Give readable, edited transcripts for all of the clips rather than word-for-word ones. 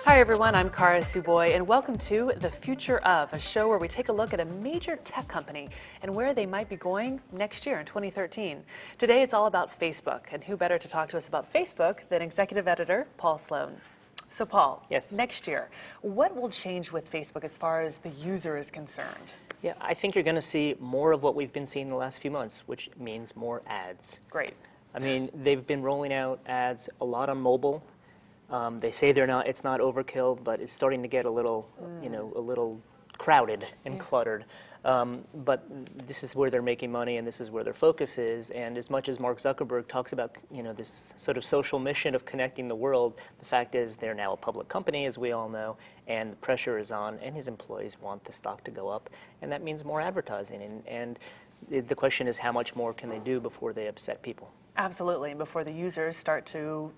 Hi everyone, I'm Kara Tsuboi, and welcome to The Future Of, a show where we take a look at a major tech company and where they might be going next year in 2013. Today it's all about Facebook, and who better to talk to us about Facebook than executive editor Paul Sloan. So Paul, yes. Next year, what will change with Facebook as far as the user is concerned? Yeah, I think you're going to see more of what we've been seeing the last few months, which means more ads. Great. I mean, they've been rolling out ads a lot on mobile. They say it's not overkill, but it's starting to get a little, a little crowded and cluttered. But this is where they're making money, and this is where their focus is. And as much as Mark Zuckerberg talks about, this sort of social mission of connecting the world, the fact is they're now a public company, as we all know, and the pressure is on, and his employees want the stock to go up, and that means more advertising. And the question is, how much more can they do before they upset people? Absolutely, and before the users start to,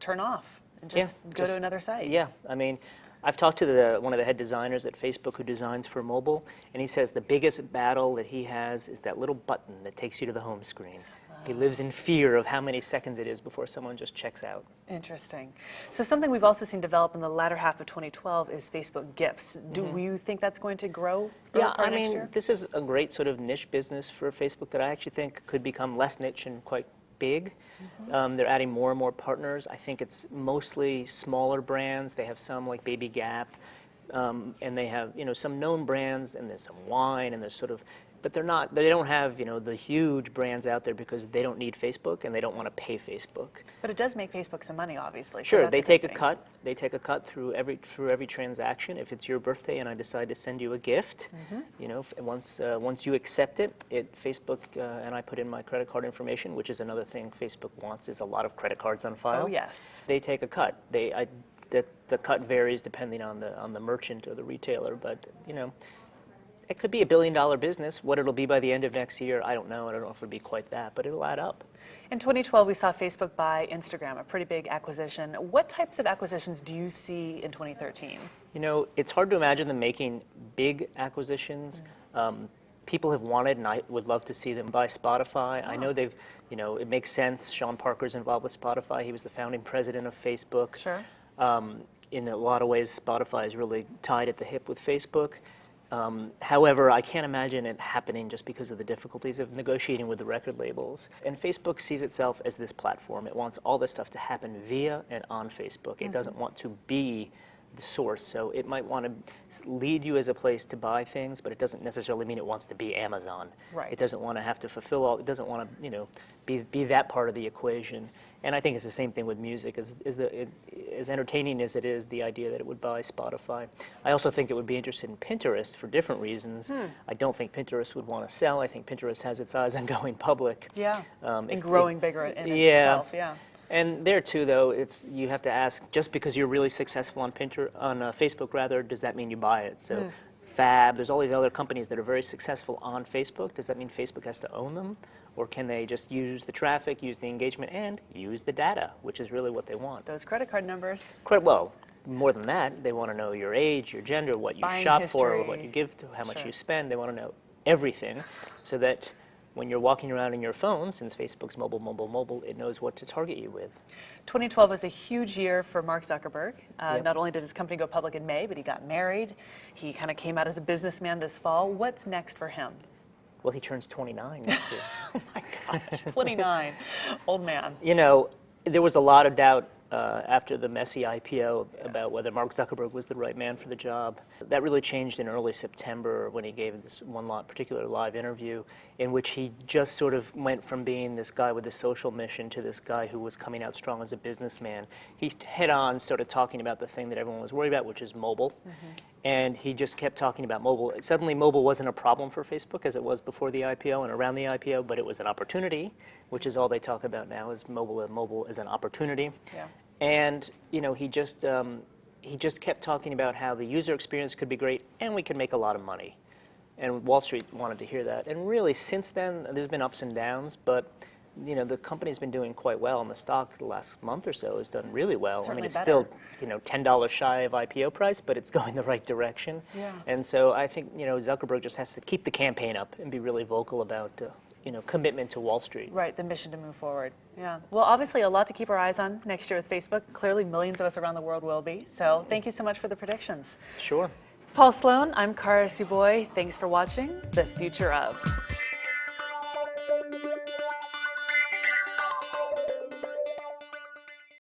turn off and just go to another site. Yeah, I mean, I've talked to one of the head designers at Facebook who designs for mobile, and he says the biggest battle that he has is that little button that takes you to the home screen. He lives in fear of how many seconds it is before someone just checks out. Interesting. So something we've also seen develop in the latter half of 2012 is Facebook Gifts. Do you think that's going to grow? Yeah, I next mean, year? this is a great sort of niche business for Facebook that I actually think could become less niche and quite big. They're adding more and more partners. I think it's mostly smaller brands. They have some like Baby Gap, and they have some known brands, and there's some wine, and there's sort of, but they don't have the huge brands out there because they don't need Facebook and they don't want to pay Facebook. But it does make Facebook some money, obviously. So Sure, that's they a take good a thing. cut. They take a cut through every transaction. If it's your birthday and I decide to send you a gift, once you accept it, Facebook and I put in my credit card information, which is another thing Facebook wants, is a lot of credit cards on file. Oh yes. They take a cut. The cut varies depending on the merchant or the retailer, but it could be $1 billion business. What it'll be by the end of next year, I don't know. I don't know if it'll be quite that, but it'll add up. In 2012, we saw Facebook buy Instagram, a pretty big acquisition. What types of acquisitions do you see in 2013? It's hard to imagine them making big acquisitions. People have wanted, and I would love to see them buy Spotify. I know they've, it makes sense. Sean Parker's involved with Spotify. He was the founding president of Facebook. Sure. In a lot of ways, Spotify is really tied at the hip with Facebook. However, I can't imagine it happening just because of the difficulties of negotiating with the record labels. And Facebook sees itself as this platform. It wants all this stuff to happen via and on Facebook. It doesn't want to be the source. So it might want to lead you as a place to buy things, but it doesn't necessarily mean it wants to be Amazon. Right. It doesn't want to have to fulfill all, it doesn't want to, be that part of the equation. And I think it's the same thing with music. As entertaining as it is, the idea that it would buy Spotify. I also think it would be interested in Pinterest for different reasons. I don't think Pinterest would want to sell. I think Pinterest has its eyes on going public. Yeah, and growing bigger in itself, yeah. And there too, though, you have to ask, just because you're really successful on Facebook, rather, does that mean you buy it? So Fab, there's all these other companies that are very successful on Facebook. Does that mean Facebook has to own them? Or can they just use the traffic, use the engagement, and use the data, which is really what they want? Those credit card numbers. Well, more than that, they want to know your age, your gender, what you Buying shop history. for, what you give to, how much you spend. They want to know everything so that when you're walking around in your phone, since Facebook's mobile, it knows what to target you with. 2012 was a huge year for Mark Zuckerberg. Not only did his company go public in May, but he got married. He kind of came out as a businessman this fall. What's next for him? Well, he turns 29 next year. Oh my gosh, 29, old man. There was a lot of doubt after the messy IPO about whether Mark Zuckerberg was the right man for the job. That really changed in early September when he gave this one particular live interview in which he just sort of went from being this guy with a social mission to this guy who was coming out strong as a businessman. He head-on started talking about the thing that everyone was worried about, which is mobile. And he just kept talking about mobile. Suddenly mobile wasn't a problem for Facebook as it was before the IPO and around the IPO, but it was an opportunity, which is all they talk about now, is mobile as an opportunity. Yeah. And he just kept talking about how the user experience could be great and we could make a lot of money. And Wall Street wanted to hear that. And really, since then, there's been ups and downs, but the company's been doing quite well, and the stock the last month or so has done really well. Certainly I mean, it's better. still $10 shy of IPO price, but it's going the right direction. Yeah. And so I think Zuckerberg just has to keep the campaign up and be really vocal about commitment to Wall Street. Right, the mission to move forward. Yeah. Well, obviously a lot to keep our eyes on next year with Facebook. Clearly millions of us around the world will be. So thank you so much for the predictions. Sure. Paul Sloan, I'm Kara Tsuboi. Thanks for watching The Future Of.